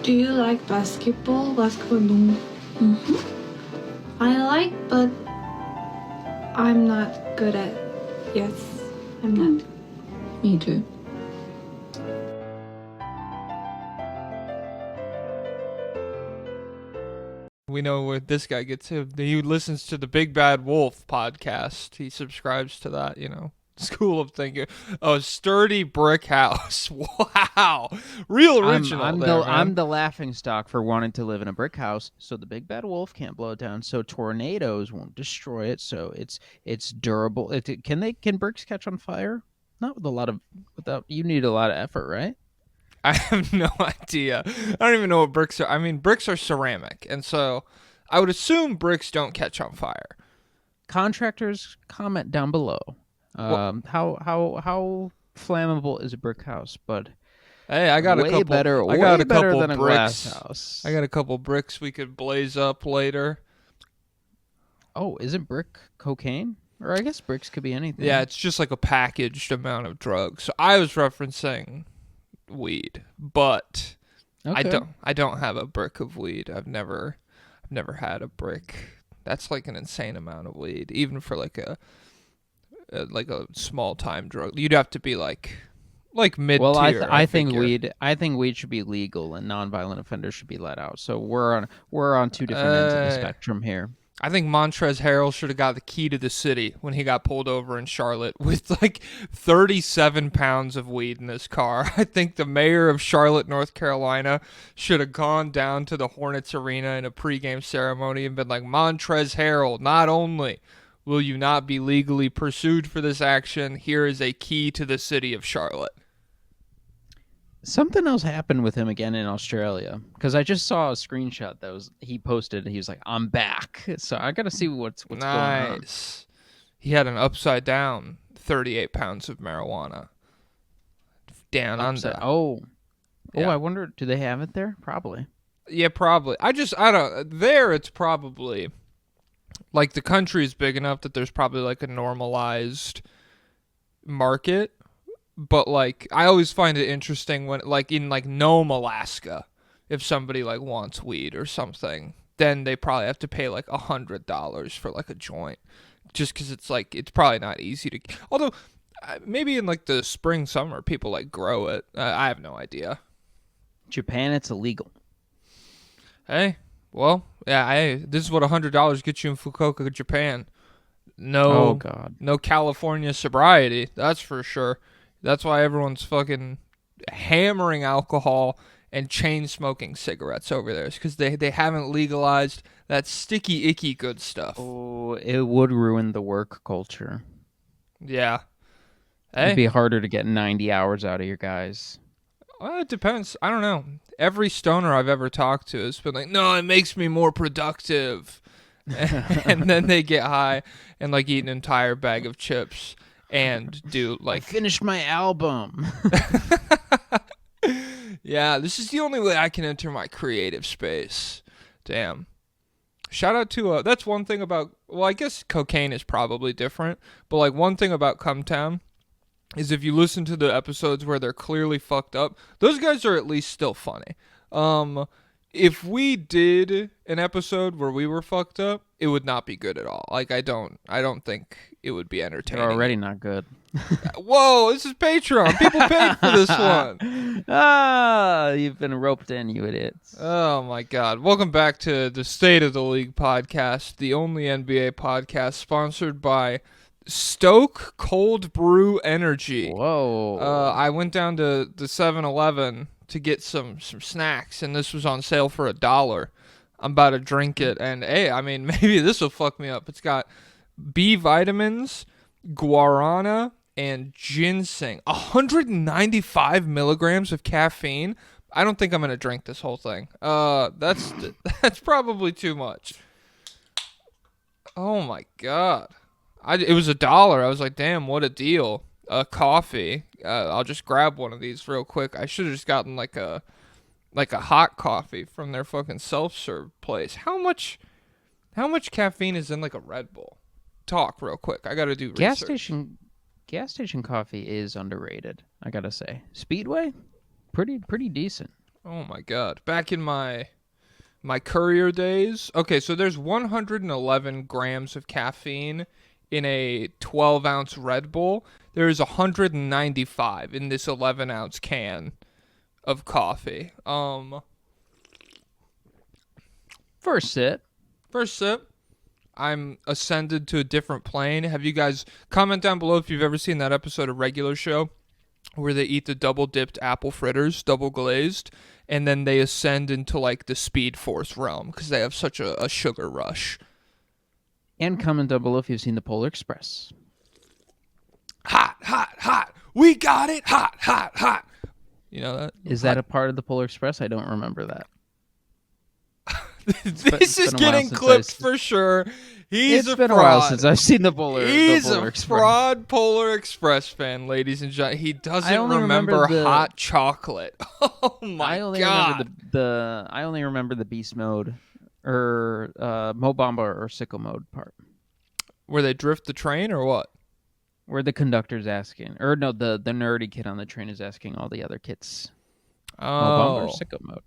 Do you like basketball? Basketball 농? I like, but I'm not good at. Yes, I'm not. Me too. We know where this guy gets him. He listens to the Big Bad Wolf podcast. He subscribes to that, School of thinking. A sturdy brick house. Wow. Real original. I'm the laughing stock for wanting to live in a brick house, so the Big Bad Wolf can't blow it down, so tornadoes won't destroy it, so it's durable. Can bricks catch on fire? Not without you need a lot of effort, right? I have no idea. I don't even know what bricks are. I mean, bricks are ceramic, and so I would assume bricks don't catch on fire. Contractors, comment down below. How flammable is a brick house? But hey, I got a couple. Better than a glass house. I got a couple bricks we could blaze up later. Oh, isn't brick cocaine? Or I guess bricks could be anything. Yeah, it's just like a packaged amount of drugs. So I was referencing weed, but okay. I don't have a brick of weed. I've never had a brick. That's like an insane amount of weed, even for like a small time drug. You'd have to be like mid-tier. Well, I think weed should be legal and nonviolent offenders should be let out. So we're on two different ends of the spectrum here. I think Montrezl Harrell should have got the key to the city when he got pulled over in Charlotte with like 37 pounds of weed in his car. I think the mayor of Charlotte, North Carolina, should have gone down to the Hornets Arena in a pregame ceremony and been like, Montrezl Harrell, not only will you not be legally pursued for this action, here is a key to the city of Charlotte. Something else happened with him again in Australia, because I just saw a screenshot he posted. He was like, "I'm back," so I got to see what's going on. Nice. He had an upside down 38 pounds of marijuana. Down under. Oh, yeah. I wonder, do they have it there? Probably. Yeah, probably. I don't. There, it's probably like the country is big enough that there's probably like a normalized market. But like, I always find it interesting when, like, in like Nome, Alaska, if somebody like wants weed or something, then they probably have to pay like $100 for like a joint, just because it's like it's probably not easy to. Although, maybe in like the spring, summer, people like grow it. I have no idea. Japan, it's illegal. Hey, well, yeah. This is what $100 gets you in Fukuoka, Japan. No, oh God, no California sobriety. That's for sure. That's why everyone's fucking hammering alcohol and chain smoking cigarettes over there. It's because they haven't legalized that sticky, icky good stuff. Oh, it would ruin the work culture. Yeah. It'd be harder to get 90 hours out of your guys. Well, it depends. I don't know. Every stoner I've ever talked to has been like, no, it makes me more productive. And then they get high and like eat an entire bag of chips. And do like I finished my album. Yeah, this is the only way I can enter my creative space. Damn. Shout out to that's one thing about, well, I guess cocaine is probably different, but like one thing about Cumtown is if you listen to the episodes where they're clearly fucked up, those guys are at least still funny. If we did an episode where we were fucked up, it would not be good at all. Like I don't think it would be entertaining. They're already not good. Whoa, this is Patreon. People paid for this one. You've been roped in, you idiots. Oh my God. Welcome back to the State of the League podcast, the only NBA podcast sponsored by Stoke Cold Brew Energy. Whoa. I went down to the 7-Eleven to get some snacks, and this was on sale for $1. I'm about to drink it, and hey, I mean, maybe this will fuck me up. It's got B vitamins, guarana, and ginseng. 195 milligrams of caffeine. I don't think I'm gonna drink this whole thing. That's probably too much. Oh my God. It was $1. I was like, damn, what a deal. Coffee. I'll just grab one of these real quick. I should have just gotten like a hot coffee from their fucking self-serve place. How much caffeine is in like a Red Bull? Talk real quick. I gotta do research. Gas station coffee is underrated, I gotta say. Speedway, pretty decent. Oh my god. Back in my courier days. Okay, so there's 111 grams of caffeine in a 12-ounce Red Bull. There's 195 in this 11-ounce can of coffee. First sip. First sip, I'm ascended to a different plane. Have you guys comment down below if you've ever seen that episode of Regular Show where they eat the double dipped apple fritters, double glazed, and then they ascend into like the Speed Force realm because they have such a sugar rush. And comment down below if you've seen the Polar Express. Hot, hot, hot. We got it. Hot, hot, hot. You know that? Is that a part of the Polar Express? I don't remember that. This is getting clipped for sure. He's a fraud. It's been a while since I've seen the Polar He's the Polar a Express. fraud Polar Express fan, ladies and gentlemen. He doesn't remember hot chocolate. Oh my god! I only remember the Beast Mode or Mo Bamba or Sicko Mode part. Where they drift the train or what? Where the conductor's asking, or no, the nerdy kid on the train is asking all the other kids. Oh, Mo Bamba or Sicko Mode.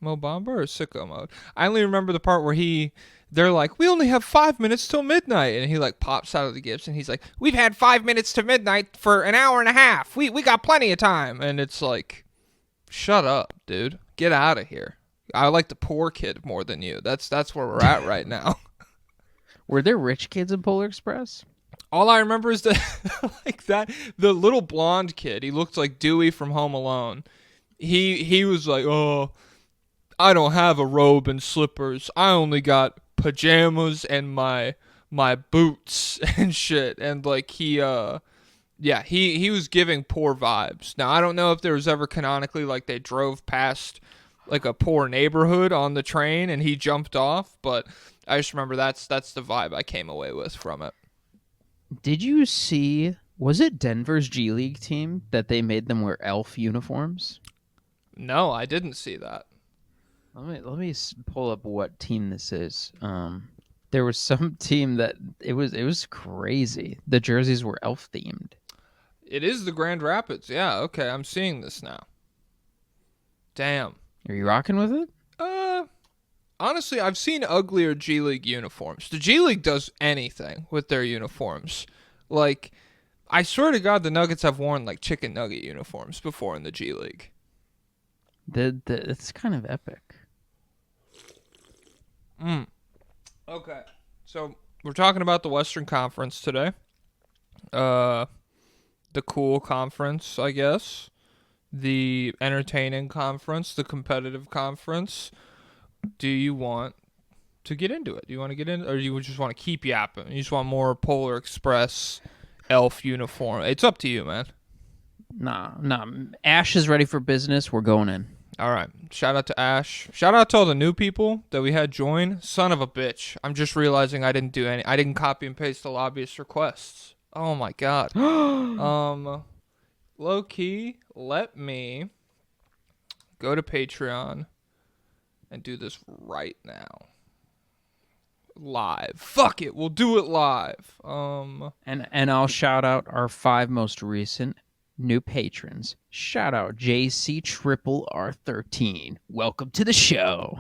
Mo Bamba or Sicko Mode? I only remember the part where they're like, we only have 5 minutes till midnight, and he like pops out of the gifts and he's like, we've had 5 minutes to midnight for an hour and a half. We got plenty of time. And it's like, shut up, dude. Get out of here. I like the poor kid more than you. That's where we're at right now. Were there rich kids in Polar Express? All I remember is the the little blonde kid. He looked like Dewey from Home Alone. He was like, oh, I don't have a robe and slippers. I only got pajamas and my boots and shit. And like he was giving poor vibes. Now I don't know if there was ever canonically like they drove past like a poor neighborhood on the train and he jumped off, but I just remember that's the vibe I came away with from it. Did you see, was it Denver's G League team that they made them wear elf uniforms? No, I didn't see that. Let me pull up what team this is. There was some team that it was crazy. The jerseys were elf themed. It is the Grand Rapids. Yeah, okay, I'm seeing this now. Damn. Are you rocking with it? Honestly, I've seen uglier G League uniforms. The G League does anything with their uniforms. Like, I swear to God, the Nuggets have worn like chicken nugget uniforms before in the G League. It's kind of epic. Okay, so we're talking about the Western Conference today. The cool conference, I guess. The entertaining conference, the competitive conference. Do you want to get into it? Do you want to get in, or do you just want to keep yapping? You just want more Polar Express elf uniform? It's up to you, man. Nah. Ash is ready for business. We're going in. All right. Shout out to Ash. Shout out to all the new people that we had join. Son of a bitch. I'm just realizing I didn't copy and paste the lobbyist requests. Oh my god. Low key, let me go to Patreon and do this right now. Live. Fuck it. We'll do it live. And I'll shout out our 5 most recent new patrons. Shout out JC Triple R13. Welcome to the show.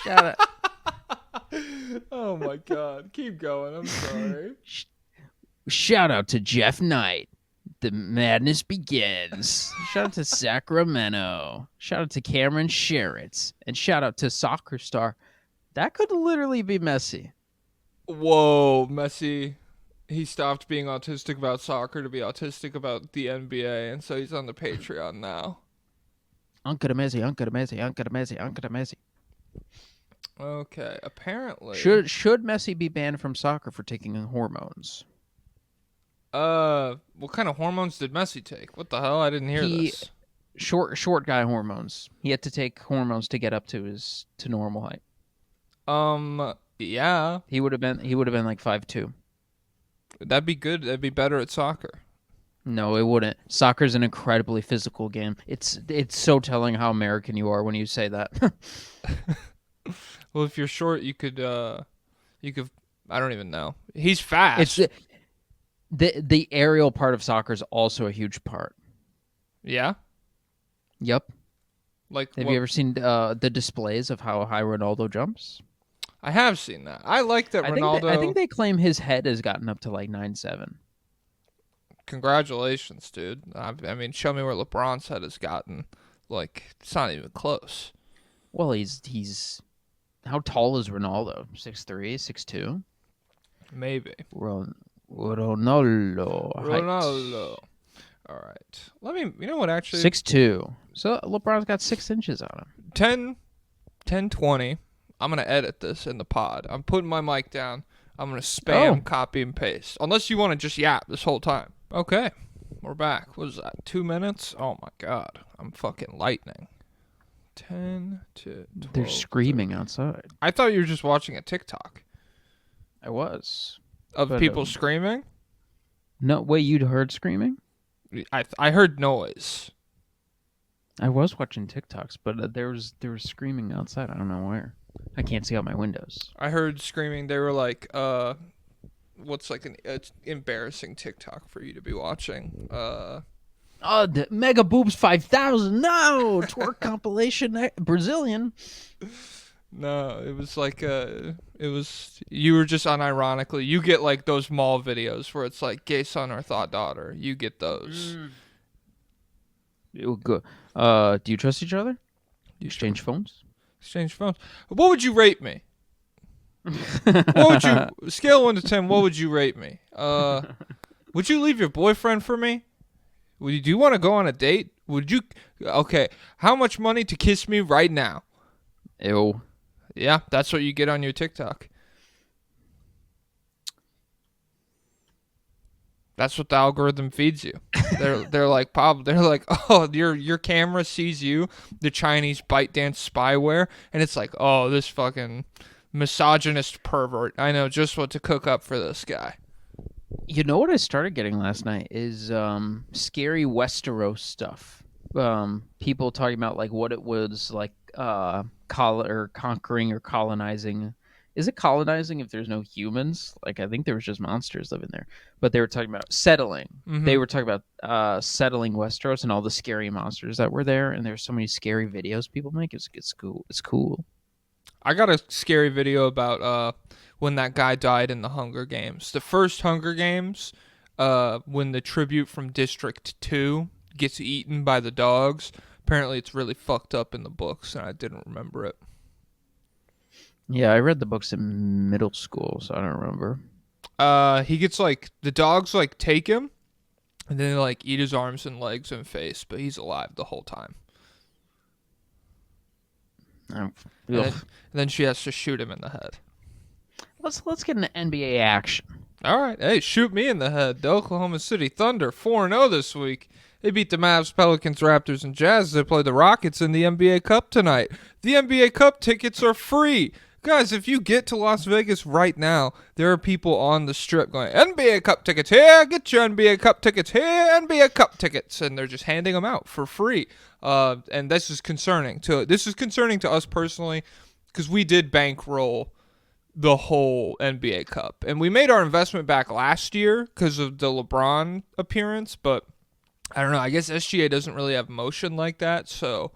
Shout out. Oh my god. Keep going. I'm sorry. Shout out to Jeff Knight. The madness begins. Shout out to Sacramento. Shout out to Cameron Sheritz. And shout out to Soccer Star. That could literally be Messi. Whoa, Messi. He stopped being autistic about soccer to be autistic about the NBA, and so he's on the Patreon now. Uncle to Messi, Uncle to Messi, Uncle to Messi, Uncle to Messi. Okay, apparently. Should Messi be banned from soccer for taking hormones? What kind of hormones did Messi take? What the hell? I didn't hear this. Short guy hormones. He had to take hormones to get up to normal height. Yeah. He would have been like 5'2". That'd be good. That'd be better at soccer. No, it wouldn't. Soccer's an incredibly physical game. It's so telling how American you are when you say that. Well, if you're short, you could I don't even know. He's fast. The aerial part of soccer is also a huge part. Yeah. Yep. Like, Have you ever seen the displays of how high Ronaldo jumps? I have seen that. I like that Ronaldo. I think they claim his head has gotten up to like 9'7". Congratulations, dude. I mean, show me where LeBron's head has gotten. Like, it's not even close. Well, he's how tall is Ronaldo? 6'3", 6'2"? Maybe. Ronaldo. Ronaldo. All right. You know what, actually? 6'2". So LeBron's got 6 inches on him. 10, 20. I'm going to edit this in the pod. I'm putting my mic down. I'm going to spam, copy, and paste. Unless you want to just yap this whole time. Okay. We're back. What is that? 2 minutes? Oh, my God. I'm fucking lightning. 10 to 12. They're screaming outside. I thought you were just watching a TikTok. I was. Of people screaming? No, wait, you'd heard screaming? I heard noise. I was watching TikToks, but there was screaming outside. I don't know where. I can't see out my windows. I heard screaming. They were like, what's like an embarrassing TikTok for you to be watching? Oh, the Mega Boobs 5000. No, twerk compilation Brazilian. No, it was like you were just unironically. You get like those mall videos where it's like gay son or thought daughter. You get those. Good. Do you trust each other? Do you exchange phones? Exchange phones. What would you rate me? What would you scale of 1 to 10? What would you rate me? Would you leave your boyfriend for me? Do you want to go on a date? Would you? Okay. How much money to kiss me right now? Ew. Yeah, that's what you get on your TikTok. That's what the algorithm feeds you. They're like, oh, your camera sees you, the Chinese ByteDance spyware, and it's like, oh, this fucking misogynist pervert. I know just what to cook up for this guy. You know what I started getting last night is scary Westeros stuff. People talking about like what it was like conquering or colonizing. Is it colonizing if there's no humans? Like, I think there was just monsters living there. But they were talking about settling. Mm-hmm. They were talking about settling Westeros and all the scary monsters that were there. And there's so many scary videos people make. It's cool. It's cool. I got a scary video about when that guy died in the Hunger Games. The first Hunger Games, when the tribute from District 2 gets eaten by the dogs. Apparently it's really fucked up in the books, and I didn't remember it. Yeah, I read the books in middle school, so I don't remember. He gets like the dogs like take him, and then they like eat his arms and legs and face, but he's alive the whole time. And then she has to shoot him in the head. Let's get into NBA action. All right, hey, shoot me in the head. The Oklahoma City Thunder 4-0 this week. They beat the Mavs, Pelicans, Raptors, and Jazz. They play the Rockets in the NBA Cup tonight. The NBA Cup tickets are free. Guys, if you get to Las Vegas right now, there are people on the strip going, NBA Cup tickets here, get your NBA Cup tickets here, NBA Cup tickets, and they're just handing them out for free. And this is concerning to us personally, because we did bankroll the whole NBA Cup, and we made our investment back last year because of the LeBron appearance, but I don't know. I guess SGA doesn't really have motion like that, so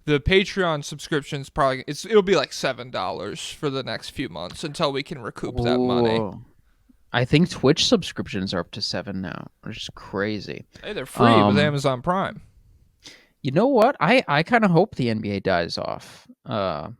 the Patreon subscription's it'll be like $7 for the next few months until we can recoup that money. I think Twitch subscriptions are up to $7 now, which is crazy. Hey, they're free with Amazon Prime. You know what? I kind of hope the NBA dies off,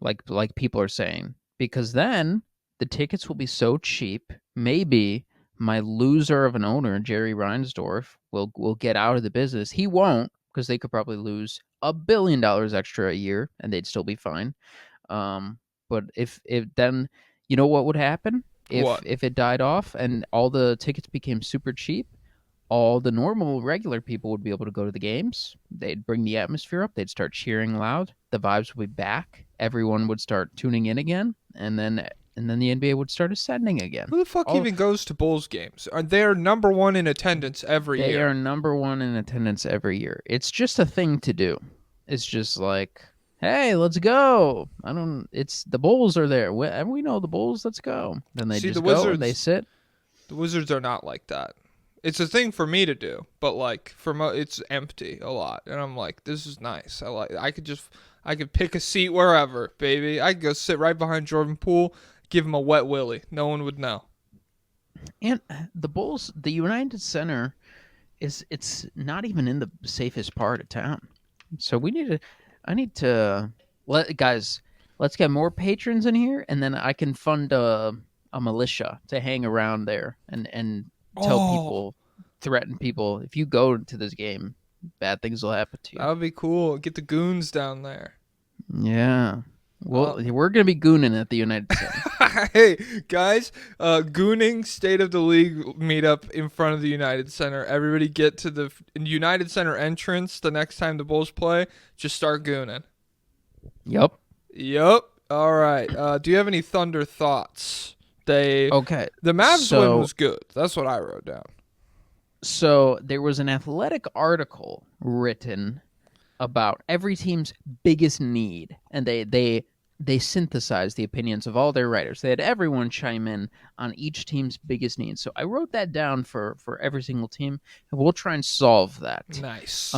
like people are saying, because then the tickets will be so cheap. Maybe my loser of an owner, Jerry Reinsdorf, will get out of the business. He won't, because they could probably lose $1 billion extra a year and they'd still be fine. But if then, you know what would happen if it died off and all the tickets became super cheap? All the normal regular people would be able to go to the games. They'd bring the atmosphere up. They'd start cheering loud. The vibes would be back. Everyone would start tuning in again, and then the NBA would start ascending again. Who the fuck even goes to Bulls games? They're number one in attendance every year. They are number one in attendance every year. It's just a thing to do. It's just like, hey, let's go. It's the Bulls are there. We know the Bulls. Let's go. Then they just go and they sit. The Wizards are not like that. It's a thing for me to do, but like it's empty a lot, and I'm like, this is nice. I could pick a seat wherever, baby. I could go sit right behind Jordan Poole, give him a wet willy. No one would know. And the Bulls, the United Center, it's not even in the safest part of town. So I need to let's get more patrons in here, and then I can fund a militia to hang around there and tell people, threaten people, if you go to this game, bad things will happen to you. That would be cool. Get the goons down there. Yeah. Well, we're going to be gooning at the United Center. Hey, guys, gooning State of the League meetup in front of the United Center. Everybody get to the United Center entrance the next time the Bulls play. Just start gooning. Yep. All right. Do you have any Thunder thoughts? Okay. The Mavs win was good. That's what I wrote down. So there was an Athletic article written about every team's biggest need, and they synthesized the opinions of all their writers. They had everyone chime in on each team's biggest needs. So I wrote that down for every single team, and we'll try and solve that. Nice.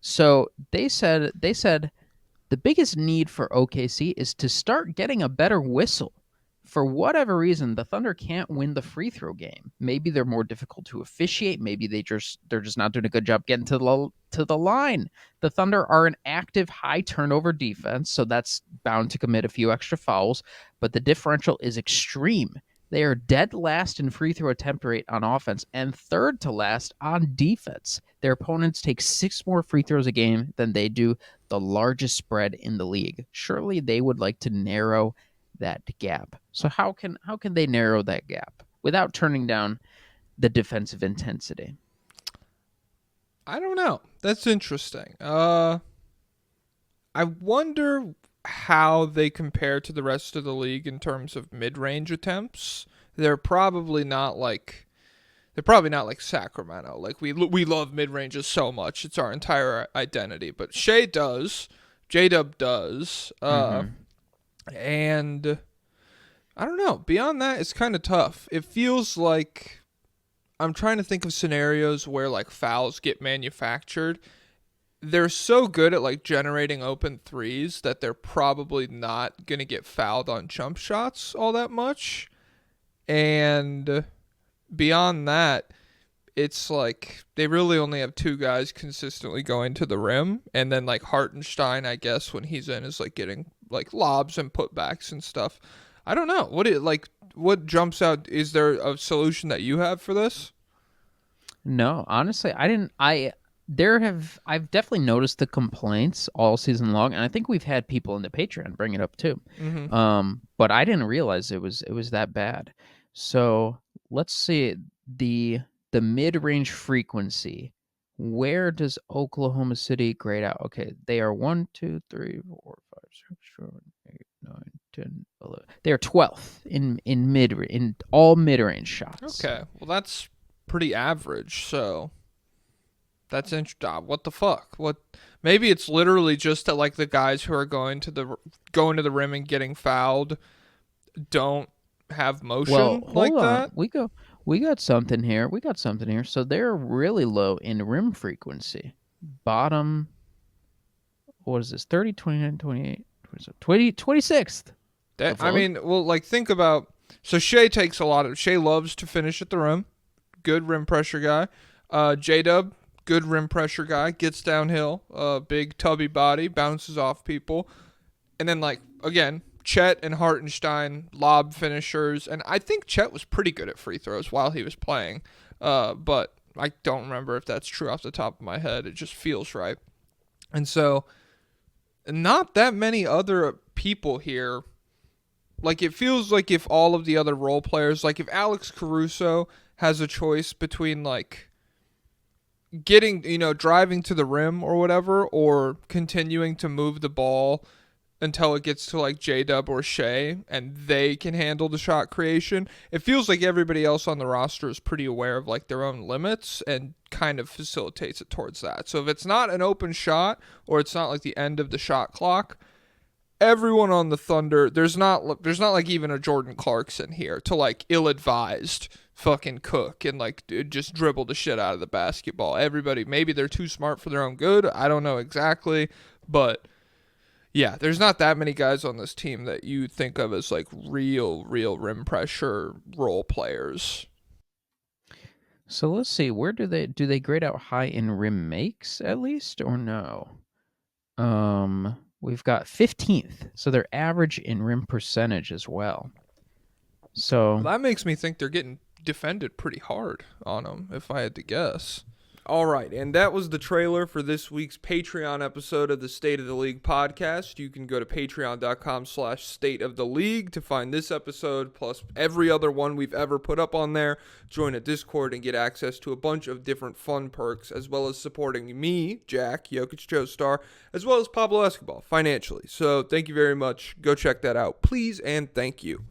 So they said the biggest need for OKC is to start getting a better whistle. For whatever reason, the Thunder can't win the free throw game. Maybe they're more difficult to officiate. Maybe they're just not doing a good job getting to the line. The Thunder are an active, high turnover defense, so that's bound to commit a few extra fouls. But the differential is extreme. They are dead last in free throw attempt rate on offense and third to last on defense. Their opponents take 6 more free throws a game than they do, the largest spread in the league. Surely they would like to narrow that gap. So how can they narrow that gap without turning down the defensive intensity? I don't know. That's interesting. I wonder how they compare to the rest of the league in terms of mid-range attempts. They're probably not like Sacramento. Like we love mid-ranges so much. It's our entire identity. But Shea does. J-Dub does. And I don't know. Beyond that, it's kind of tough. It feels like I'm trying to think of scenarios where like fouls get manufactured. They're so good at like generating open threes that they're probably not going to get fouled on jump shots all that much. And beyond that, it's like they really only have 2 guys consistently going to the rim. And then like Hartenstein, I guess, when he's in, is like getting like lobs and putbacks and stuff. I don't know. What jumps out? Is there a solution that you have for this? No, honestly, I didn't. I've definitely noticed the complaints all season long, and I think we've had people in the Patreon bring it up too. But I didn't realize it was that bad. So let's see the mid-range frequency. Where does Oklahoma City grade out? Okay, they are 1, 2, 3, 4, 5, 6, 7, 8, 9, 10, 11. They are 12th in all mid-range shots. Okay, well that's pretty average. So that's interesting. What the fuck? What? Maybe it's literally just that like the guys who are going to the rim and getting fouled don't have motion like that. We got something here. So they're really low in rim frequency. Bottom, what is this? 30, 29, 28, 26th. I mean, well, like think about, so Shea loves to finish at the rim. Good rim pressure guy. J-Dub, good rim pressure guy. Gets downhill, big tubby body, bounces off people. And then like, again, Chet and Hartenstein, lob finishers, and I think Chet was pretty good at free throws while he was playing, but I don't remember if that's true off the top of my head. It just feels right. And so, not that many other people here. Like, it feels like if all of the other role players, like if Alex Caruso has a choice between, like, getting, driving to the rim or whatever, or continuing to move the ball until it gets to like J-Dub or Shea and they can handle the shot creation. It feels like everybody else on the roster is pretty aware of like their own limits and kind of facilitates it towards that. So if it's not an open shot or it's not like the end of the shot clock, everyone on the Thunder, there's not like even a Jordan Clarkson here to like ill-advised fucking cook and like just dribble the shit out of the basketball. Everybody, maybe they're too smart for their own good. I don't know exactly, but yeah, there's not that many guys on this team that you think of as like real rim pressure role players. So let's see, where do they grade out high in rim makes at least or no? We've got 15th, so they're average in rim percentage as well. So Well, that makes me think they're getting defended pretty hard on them, if I had to guess. All right, and that was the trailer for this week's Patreon episode of the State of the League podcast. You can go to patreon.com/stateoftheleague to find this episode, plus every other one we've ever put up on there. Join a Discord and get access to a bunch of different fun perks, as well as supporting me, Jack, Jokic Joestar, as well as Pablo Escobar financially. So thank you very much. Go check that out, please, and thank you.